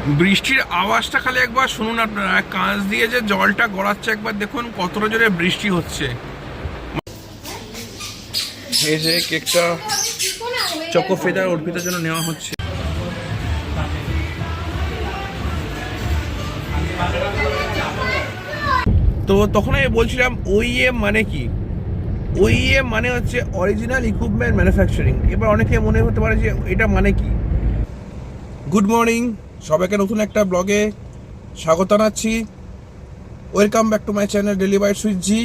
বৃষ্টির আওয়াজটা খালি একবার শুনুন আপনারা, কাঁচ দিয়ে যে জলটা গড়াচ্ছে একবার দেখুন কতটা জোরে বৃষ্টি হচ্ছে। এই যে কেকটা চকো ফেদার অর্পিতার জন্য নেওয়া হচ্ছে। তো তখন আমি বলছিলাম ওইএম মানে কি? ওইএম মানে হচ্ছে অরিজিনাল ইকুইপমেন্ট ম্যানুফ্যাকচারিং। এবার অনেকে মনে হতে পারে যে এটা মানে কি। গুড মর্নিং, সবাইকে নতুন একটা ব্লগে স্বাগত জানাচ্ছি। Welcome back to my channel daily bites with G.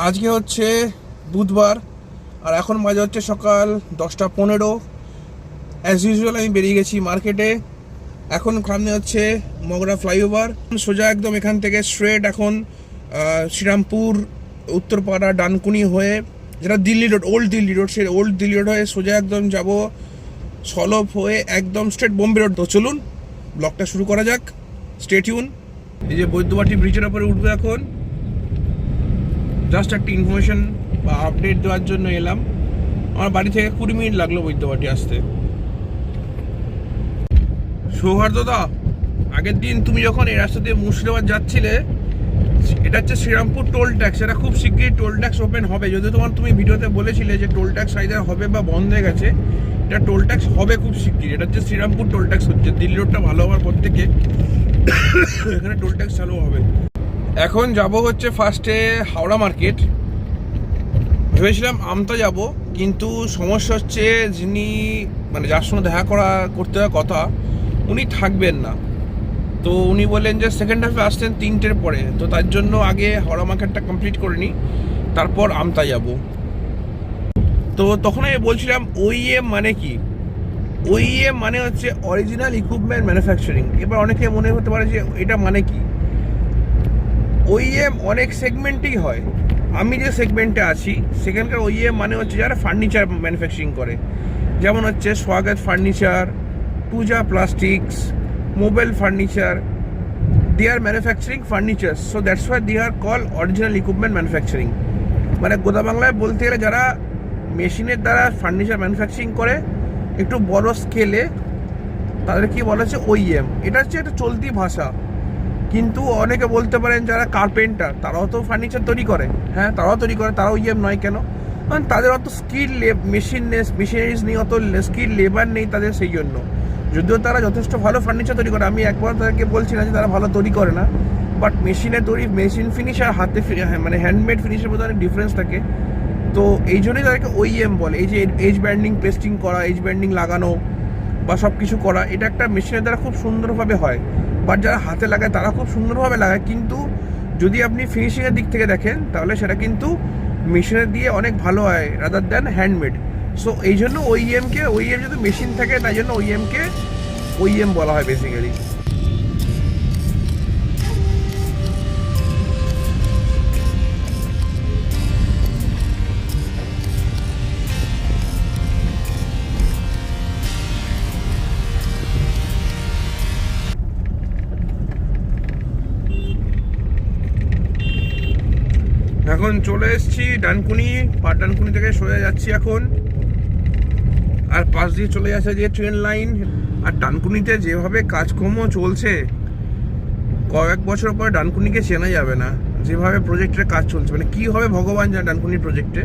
আজকে হচ্ছে বুধবার আর এখন বাজে হচ্ছে সকাল 10:15। অ্যাজ ইউজুয়াল আমি বেরিয়ে গেছি মার্কেটে। এখন সামনে হচ্ছে মগরা ফ্লাইওভার, সোজা একদম এখান থেকে স্ট্রেট এখন শ্রীরামপুর, উত্তরপাড়া, ডানকুনি হয়ে, যেটা Delhi road, old Delhi road, সেই ওল্ড দিল্লি রোড হয়ে সোজা একদম যাব সলভ হয়ে একদম স্ট্রেট বোম্বে রোড। তো চলুন ব্লগটা শুরু করা যাক, স্টে টিউন। এই যে বৈদ্যবাটি ব্রিজের ওপরে উঠবো এখন। জাস্ট একটা ইনফরমেশন বা আপডেট দেওয়ার জন্য এলাম। আমার বাড়ি থেকে 20 মিনিট লাগলো বৈদ্যবাটি আসতে। সৌহার্দ্যদা, আগের দিন তুমি যখন এই রাস্তা দিয়ে মুর্শিদাবাদ যাচ্ছিলে, এটা হচ্ছে শ্রীরামপুর টোল ট্যাক্স। এটা খুব শীঘ্রই টোল ট্যাক্স ওপেন হবে। যদিও তুমি ভিডিওতে বলেছিলে যে টোল ট্যাক্স আইদার হবে বা বন্ধ হয়ে গেছে, এটা টোল ট্যাক্স হবে খুব শীঘ্রই। এটা হচ্ছে শ্রীরামপুর টোল ট্যাক্স হচ্ছে। দিল্লি রোডটা ভালো হওয়ার পর থেকে এখানে টোল ট্যাক্স চালু হবে। এখন যাব হচ্ছে ফার্স্টে হাওড়া মার্কেট। ভেবেছিলাম আমতা যাব, কিন্তু সমস্যা হচ্ছে যিনি মানে যার সঙ্গে দেখা করতে হওয়ার কথা উনি থাকবেন না। তো উনি বললেন যে সেকেন্ড হাফে আসছেন 3টের পরে। তো তার জন্য আগে হাওড়া মার্কেটটা কমপ্লিট করে নিই, তারপর আমতা যাব। তো তখন আমি বলছিলাম ওইএম মানে কি? ওইএম মানে হচ্ছে অরিজিনাল ইকুইপমেন্ট ম্যানুফ্যাকচারিং। এবার অনেকে মনে হতে পারে যে এটা মানে কি। ওইএম অনেক সেগমেন্টেই হয়। আমি যে সেগমেন্টে আছি সেখানকার ওইএম মানে হচ্ছে যারা ফার্নিচার ম্যানুফ্যাকচারিং করে, যেমন হচ্ছে Swagat furniture, Puja plastics, mobile furniture. They are manufacturing furniture, so that's why they are call original equipment manufacturing. মানে গোদা বাংলায় বলতে গেলে যারা মেশিনের দ্বারা ফার্নিচার ম্যানুফ্যাকচারিং করে একটু বড় স্কেলে, তাদের কি বলা হচ্ছে ওইএম। এটা হচ্ছে একটা চলতি ভাষা। কিন্তু অনেকে বলতে পারেন যারা কার্পেন্টার, তারাও তো ফার্নিচার তৈরি করে। হ্যাঁ, তারাও তৈরি করে, তারাও ওইএম নয় কেন? কারণ তাদের অত স্কিল মেশিনারিজ নেই, অত স্কিল লেবার নেই তাদের, সেই জন্য। যদিও তারা যথেষ্ট ভালো ফার্নিচার তৈরি করে, আমি একবার তাদেরকে বলছি না যে তারা ভালো তৈরি করে না, বাট মেশিনে তৈরি, মেশিন ফিনিশ আর হাতে মানে হ্যান্ডমেড ফিনিশের মধ্যে অনেক ডিফারেন্স থাকে। তো এই জন্যই তাদেরকে ওইএম বলে। এই যে এজ ব্যান্ডিং, পেস্টিং করা, এজ ব্যান্ডিং লাগানো বা সব কিছু করা, এটা একটা মেশিনের দ্বারা খুব সুন্দরভাবে হয়। বাট যারা হাতে লাগায় তারা খুব সুন্দরভাবে লাগায়, কিন্তু যদি আপনি ফিনিশিংয়ের দিক থেকে দেখেন তাহলে সেটা কিন্তু মেশিনের দিয়ে অনেক ভালো হয় রাদার দ্যান হ্যান্ডমেড। সো এই জন্য ওইএম যদি মেশিন থাকে তাই জন্য ওইএমকে ওইএম বলা হয় বেসিক্যালি। এখন চলে এসেছি ডানকুনি, ডানকুনি থেকে সোজা যাচ্ছি এখন। আর পাশ দিয়ে চলে যাচ্ছে যে ট্রেন লাইন। আর ডানকুনিতে যেভাবে কাজকর্ম চলছে, কয়েক বছর পরে ডানকুনিকে চেনা যাবে না। যেভাবে প্রজেক্টের কাজ চলছে, মানে কী হবে ভগবান জানে ডানকুনির প্রজেক্টে,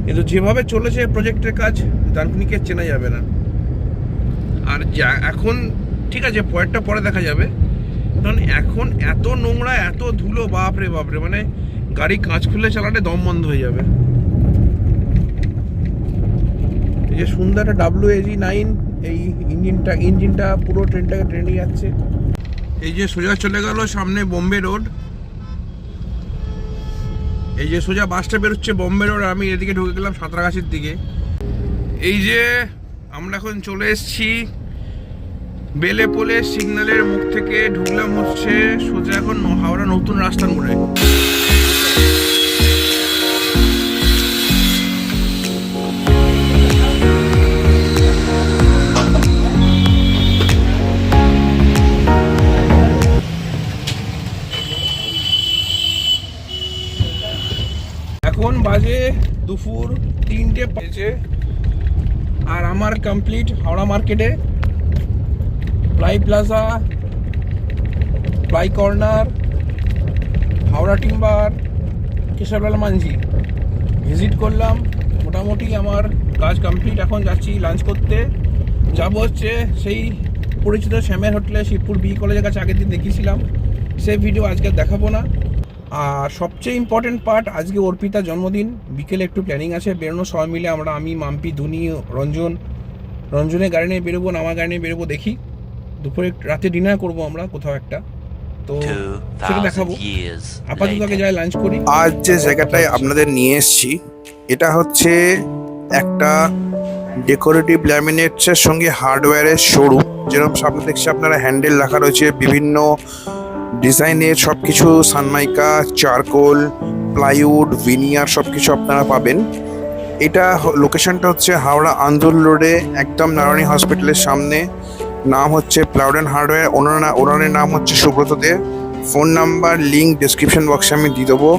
কিন্তু যেভাবে চলেছে প্রজেক্টের কাজ, ডানকুনিকে চেনা যাবে না। আর এখন ঠিক আছে, পরেরটা পরে দেখা যাবে, কারণ এখন এত নোংরা, এত ধুলো, বাপরে বাপরে, মানে গাড়ি কাঁচ খুলে চালাতে দম বন্ধ হয়ে যাবে। এই যে সুন্দর একটা WAG9, এই ইঞ্জিনটা পুরো ট্রেনটাকে ট্রেনে যাচ্ছে। এই যে সোজা চলে গেল সামনে বোম্বে রোড। এই যে সোজা বাসটা বেরোচ্ছে বোম্বে রোড, আমি এদিকে ঢুকে গেলাম সাঁতরাগাছির দিকে। এই যে আমরা এখন চলে এসেছি বেলে পোলে সিগন্যালের মুখ থেকে, ঢুকলাম হচ্ছে সোজা এখন হাওড়া নতুন রাস্তার মোড়ে। এখন বাজে দুপুর 3টে বাজে, আর আমার কমপ্লিট হাওড়া মার্কেটে ply plaza, ply corner, Howrah timber, Keshablal Manji visit করলাম। মোটামুটি আমার কাজ কমপ্লিট। এখন যাচ্ছি লাঞ্চ করতে। যাব হচ্ছে সেই পরিচিত শ্যামের হোটেলে, শিবপুর বি কলেজের কাছে আগের দিন দেখিয়েছিলাম, সেই ভিডিও আজকে দেখাবো না। আর সবচেয়ে ইম্পর্টেন্ট পার্ট, আজকে অর্পিতার জন্মদিন। বিকেলে একটু প্ল্যানিং আছে বেরোনো, সবাই মিলে আমি, মাম্পি, ধুনি, রঞ্জনের গাড়ি নিয়ে বেরোবো, আমার গাড়ি নিয়ে বেরোবো। দেখি দুপুরে রাতে ডিনার করবো আমরা কোথাও একটা, তো সেটা দেখাবো। আপাতত আগে যাই লাঞ্চ করি। আজ যে জায়গাটায় আপনাদের নিয়ে এসেছি, এটা হচ্ছে একটা ডেকোরেটিভ ল্যামিনেটসের সঙ্গে হার্ডওয়্যারের শোরুম। যেরকম সামনে দেখছি আপনারা হ্যান্ডেল রাখা রয়েছে বিভিন্ন ডিজাইনের, সব কিছু সানমাইকা, চারকোল, প্লাইউড, ভিনিয়ার সব কিছু আপনারা পাবেন। এটা লোকেশনটা হচ্ছে হাওড়া আন্দোল রোডে, একদম নারায়ণী হসপিটালের সামনে। নাম হচ্ছে প্লাউড অ্যান্ড হার্ডওয়্যার। ওনারের নাম হচ্ছে সুব্রত দে। ফোন নাম্বার লিঙ্ক ডেসক্রিপশন বক্সে আমি দিয়ে দেবো।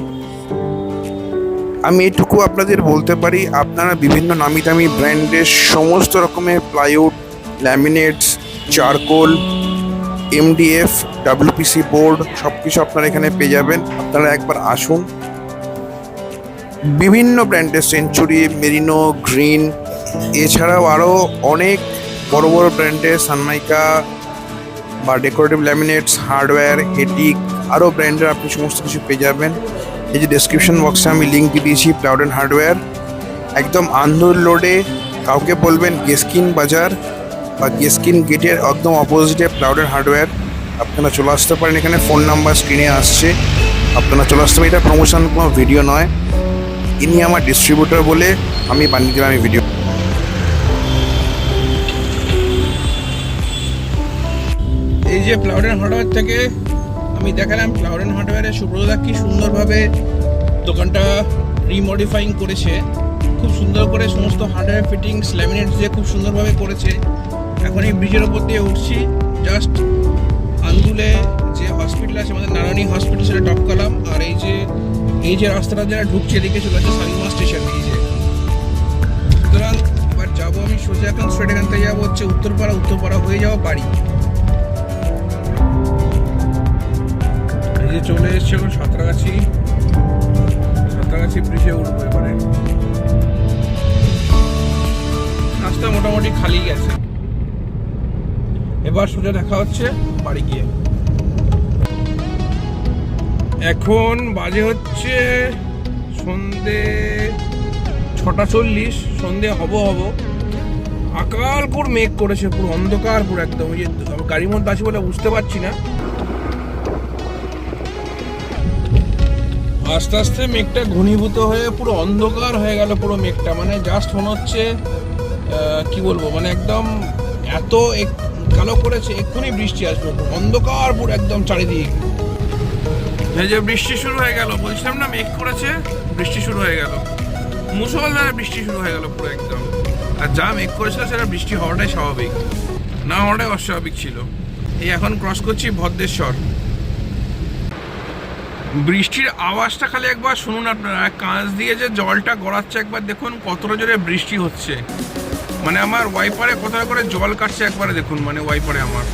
আমি এটুকু আপনাদের বলতে পারি, আপনারা বিভিন্ন নামি দামি ব্র্যান্ডের সমস্ত রকমের plywood, laminates, charcoal, MDF, WPC board সব কিছু আপনারা এখানে পেয়ে যাবেন। আপনারা একবার আসুন। বিভিন্ন ব্র্যান্ডের সেঞ্চুরি, মেরিনো, গ্রিন, এছাড়াও আরও অনেক বড় বড় ব্র্যান্ডের সানমাইকা বা ডেকোরেটিভ ল্যামিনেটস, হার্ডওয়্যার, হেটিক, আরও ব্র্যান্ডের আপনি সমস্ত কিছু পেয়ে যাবেন। এই যে ডেসক্রিপশন বক্সে আমি লিঙ্ক দিয়ে দিয়েছি, প্লাউড অ্যান্ড হার্ডওয়্যার, একদম আন্দোল রোডে। কাউকে বলবেন গেস্কিন বাজার বা গেস্কিন গেটের একদম অপোজিটে প্লাউড অ্যান্ড হার্ডওয়্যার। আপনারা চলে আসতে পারেন এখানে। ফোন নাম্বার স্ক্রিনে আসছে, আপনারা চলে আসতে পারেন। এটা প্রমোশন কোনো ভিডিও নয়, ইনি আমার ডিস্ট্রিবিউটর বলে আমি বানিয়ে দিলাম এই ভিডিও। এই যে প্লাউড অ্যান্ড হার্ডওয়্যার থেকে আমি দেখালাম, প্লাউড অ্যান্ড হার্ডওয়্যারের সুব্রতদা কি সুন্দরভাবে দোকানটা রিমডিফাইং করেছে। খুব সুন্দর করে সমস্ত হার্ডওয়্যার ফিটিংস, ল্যামিনেটস দিয়ে খুব সুন্দরভাবে করেছে। এখন এই ব্রিজের ওপর দিয়ে উঠছি, জাস্ট আন্দুলে যে হসপিটাল আছে আমাদের নারায়ণী হসপিটাল, সেটা টপ করলাম। আর এই যে রাস্তাটা যারা ঢুকছে এদিকে চলে যাচ্ছে সাংমা স্টেশন। এই যে সুতরাং এবার যাবো আমি সোজা, এখন স্ট্রেট এখান থেকে যাবো হচ্ছে উত্তরপাড়া হয়ে যাবো বাড়ি। এই যে চলে এসছে এখন সাঁতরাগাছি ব্রিজে উঠবো এবারে। রাস্তা মোটামুটি খালি গেছে, এবার সোজা দেখা হচ্ছে বাড়ি গিয়ে। এখন বাজে হচ্ছে সন্ধে 6:40, সন্ধে হব। আকালপুর মেঘ করেছে, পুরো অন্ধকার, পুরো একদম। ওই যে গাড়ির মধ্যে আছি বলে বুঝতে পারছি না। আস্তে আস্তে মেঘটা ঘনীভূত হয়ে পুরো অন্ধকার হয়ে গেল পুরো মেঘটা। মানে জাস্ট মনে হচ্ছে কি বলবো, মানে একদম এত কালো করেছে, এক্ষুনি বৃষ্টি আসবে। অন্ধকার পুরো একদম চারিদিক। এই যে বৃষ্টি শুরু হয়ে গেল, বলছিলাম না মেঘ করেছে, বৃষ্টি শুরু হয়ে গেল, মুষলধারে বৃষ্টি শুরু হয়ে গেল পুরো একদম। আর যা মেঘ করেছিল সেটা বৃষ্টি হওয়াটাই স্বাভাবিক, না হওয়াটাই অস্বাভাবিক ছিল। এই এখন ক্রস করছি ভদ্রেশ্বর। বৃষ্টির আওয়াজটা খালি একবার শুনুন আপনারা, কাঁচ দিয়ে যে জলটা গড়াচ্ছে একবার দেখুন, কতটা জোরে বৃষ্টি হচ্ছে। মানে আমার ওয়াইপারে কোথাও করে জল কাটছে একবারে দেখুন, মানে ওয়াইপারে আমার।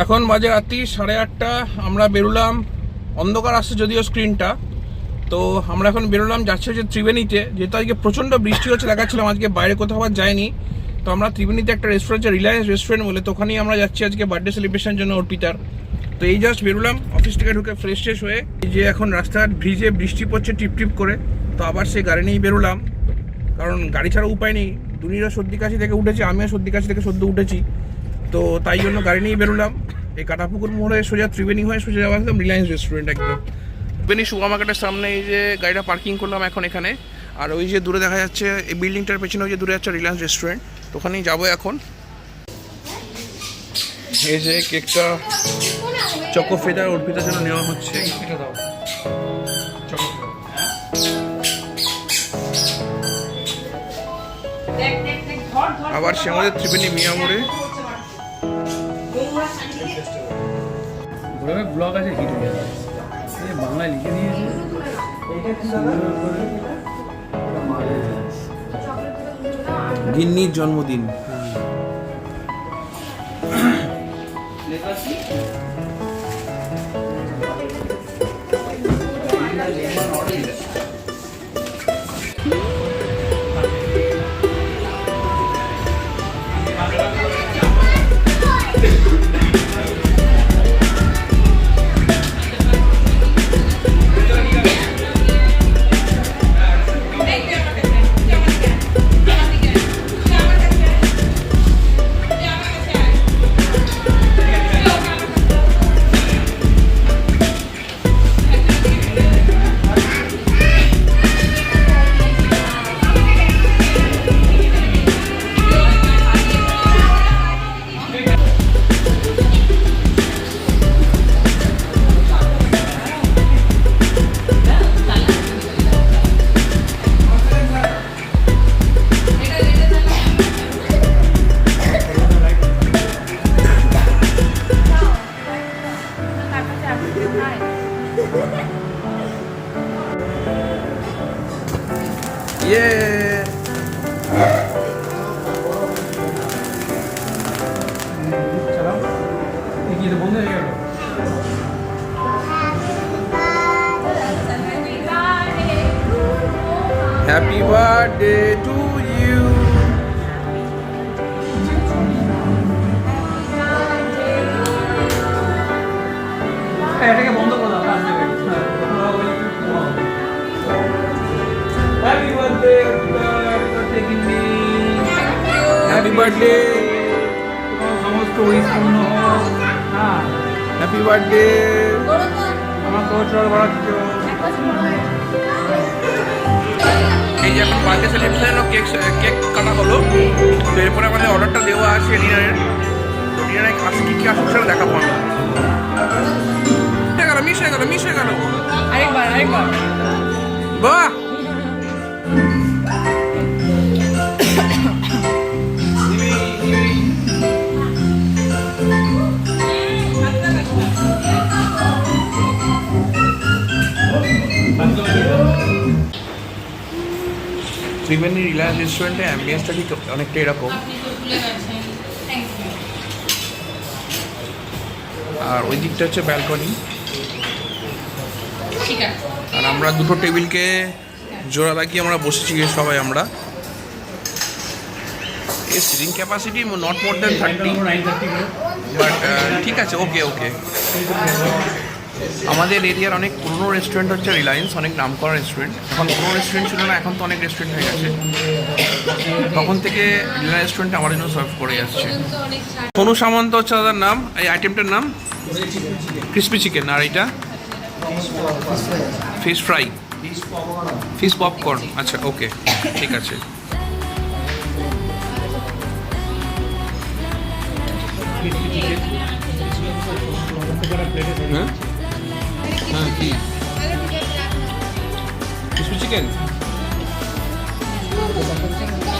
এখন বাজে রাত্রি 8:30, আমরা বেরোলাম। অন্ধকার আসছে যদিও স্ক্রিনটা, তো আমরা এখন বেরোলাম, যাচ্ছে হচ্ছে ত্রিবেণীতে। যেহেতু আজকে প্রচণ্ড বৃষ্টি হচ্ছে, দেখাচ্ছিলাম আজকে বাইরে কোথাও আবার যায়নি। তো আমরা ত্রিবেণীতে একটা রেস্টুরেন্ট আছে, রিলায়েন্স রেস্টুরেন্ট বলে, তো ওখানেই আমরা যাচ্ছি আজকে বার্থডে সেলিব্রেশনের জন্য অর্পিতার। তো এই জাস্ট বেরোলাম অফিস থেকে ঢুকে ফ্রেশ হয়ে। এই যে এখন রাস্তাঘাট ভিজে, বৃষ্টি পড়ছে টিপ করে। তো আবার সেই গাড়ি নিয়েই বেরোলাম, কারণ গাড়ি ছাড়া উপায় নেই। দুনিরা সর্দি কাশি থেকে উঠেছে, আমিও সর্দি কাশি থেকে সদ্য উঠেছি, তো তাই জন্য গাড়ি নিয়েই বেরোলাম। এই কাটাপুকুর মোড়ে সোজা ত্রিবেণী হয়ে সোজা যাওয়া একদম রিলায়েন্স রেস্টুরেন্ট একদম। ত্রিবেণী সুপার মার্কেটের সামনে এই যে গাড়িটা পার্কিং করলাম এখন এখানে। আর ওই যে দূরে দেখা যাচ্ছে এই বিল্ডিংটার পেছনে ওই যে দূরে যাচ্ছে রিলায়েন্স রেস্টুরেন্ট, তো ওখানেই যাবো এখন। এই যে কেকটা চকো ফেদার অর্পিতার জন্য নেওয়া হচ্ছে। আবার সে আমাদের ত্রিবেণী মিয়া মোড়ে ব্লগ আছে হিট হয়ে যাবে। বাংলায় লিখে দিয়েছে। গিন্নির জন্মদিন। বন্ধ হয়ে গেল। Happy birthday to you. এটাকে বন্ধ করে দাও। Happy birthday, Happy birthday. সমস্ত উইশ পূর্ণ হোক। হ্যাঁ, Happy birthday. আমার বছর বাড়াচ্ছ। এই যে এখন বার্থডে সেলিব্রেশন কেক কাটা হলো, তো এরপরে আমাদের অর্ডারটা দেওয়া আছে ডিনারের। তো ডিনারে কি কি আসছে সেটা দেখাবো আমরা। মিশ হয়ে গেল। আরেকবার বাহ, ত্রিবেণী রিলায়েন্স রেস্টুরেন্টে অ্যাম্বিয়েন্সটা ঠিক অনেকটা এরকম। আর ওই দিকটা হচ্ছে ব্যালকনি। আর আমরা দুটো টেবিলকে জোড়া লাগিয়ে আমরা বসেছি সবাই আমরা। এই seating capacity not more than 30, but ঠিক আছে, ওকে। আমাদের এরিয়ার অনেক পুরনো রেস্টুরেন্ট হচ্ছে রিলায়েন্স, অনেক নাম করা রেস্টুরেন্ট। এখন কোনো রেস্টুরেন্ট ছিল না, এখন তো অনেক রেস্টুরেন্ট হয়ে গেছে। তখন থেকে রিলায়েন্স রেস্টুরেন্ট আমার জন্য সার্ভ করে আসছে। সোনু সামন্ত হচ্ছে দাদার নাম। এই আইটেমটার নাম ক্রিসপি চিকেন, আর এইটা ফিশ ফ্রাই, ফিশ পপকর্ন। আচ্ছা, ওকে, ঠিক আছে। হ্যাঁ, কি ক্রিসপি চিকেন?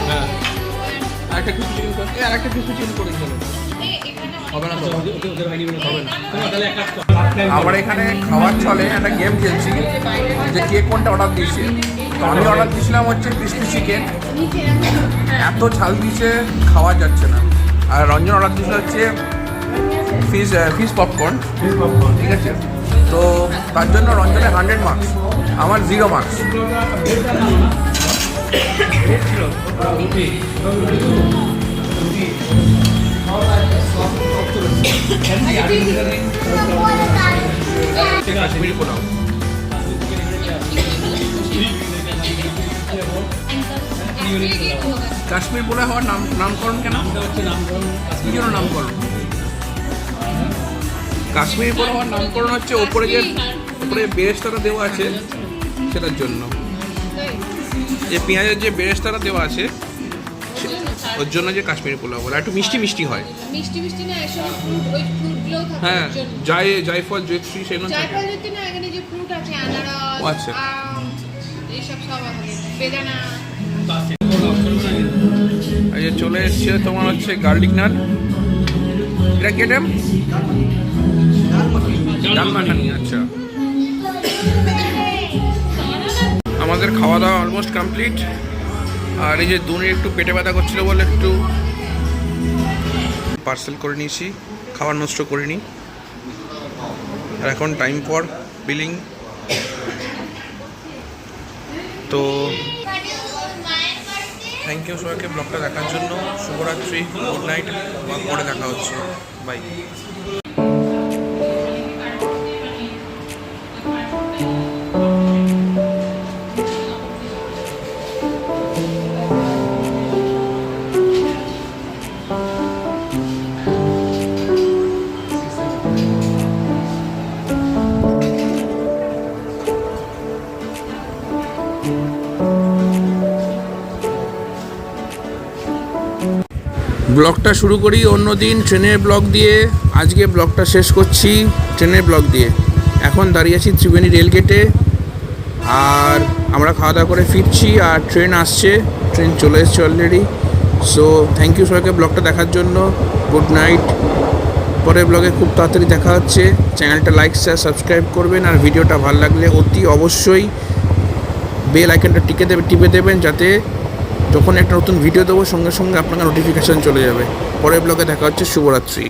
হ্যাঁ, আরেকটা ক্রিসপি চিকেন করে, আরেকটা ক্রিসপি চিকেন করে দিল। হবে না, আমার এখানে খাবার চলে, একটা গেম খেলছি যে কে কোনটা অর্ডার দিয়েছে। আমি অর্ডার দিয়েছিলাম হচ্ছে ক্রিসপি চিকেন, এত ঝাল দিয়েছে খাওয়া যাচ্ছে না। আর রঞ্জন অর্ডার দিয়েছিল হচ্ছে ফিশ পপকর্ন, ঠিক আছে। তো তার জন্য রঞ্জনের 100 মার্কস, আমার 0 মার্কস। কাশ্মীরি পোলাও, কাশ্মীর পোলাও হওয়ার নামকরণ কেন? কি জন্য নামকরণ? কাশ্মীরি পোলাও হওয়ার নামকরণ হচ্ছে ওপরে বেরেস্তাটা দেওয়া আছে সেটার জন্য। যে পেঁয়াজের যে বেরেস্তাটা দেওয়া আছে ওর জন্য যে কাশ্মীরি পোলাও বলে। একটু মিষ্টি মিষ্টি হয়। মিষ্টি না, এসব ফ্রুট, ওই ফ্রুটগুলোও থাকে। হ্যাঁ, জায়ফল, জয়ত্রী, সেগুলো থাকে। জায়ফল যদি না, এখানে যে ফ্রুট আছে, আনারস, আচ্ছা, আম, এইসব সব আছে, বেদানা। এই যে চলে এসছে তোমার হচ্ছে গার্লিক নান। এটা কি আইটেম? ডাল মাখানি। আচ্ছা, আমাদের খাওয়া দাওয়া অলমোস্ট কমপ্লিট। আর এই যে দুনির একটু পেটে ব্যথা করছিল বলে একটু পার্সেল করে নিয়েছি, খাবার নষ্ট করিনি। আর এখন টাইম ফর বিলিং। তো থ্যাংক ইউ সবাইকে ব্লগটা দেখার জন্য। শুভরাত্রি, গুড নাইট, পরে দেখা হচ্ছে, বাই। ব্লগটা শুরু করি অন্যদিন ট্রেনের ব্লগ দিয়ে, আজকে ব্লগটা শেষ করছি ট্রেনের ব্লগ দিয়ে। এখন দাঁড়িয়ে আছি ত্রিবেণী রেলগেটে, আর আমরা খাওয়া দাওয়া করে ফিরছি। আর ট্রেন আসছে, ট্রেন চলে এসছে অলরেডি। সো থ্যাংক ইউ সবাইকে ব্লগটা দেখার জন্য, গুড নাইট। পরের ব্লগে খুব তাড়াতাড়ি দেখা হচ্ছে। চ্যানেলটা লাইক শেয়ার সাবস্ক্রাইব করবেন, আর ভিডিওটা ভালো লাগলে অতি অবশ্যই বেল আইকনটা টিপে দেবেন, যাতে যখন একটা নতুন ভিডিও দেবো সঙ্গে সঙ্গে আপনার নোটিফিকেশান চলে যাবে। পরের ব্লগে দেখা হচ্ছে। শুভরাত্রি।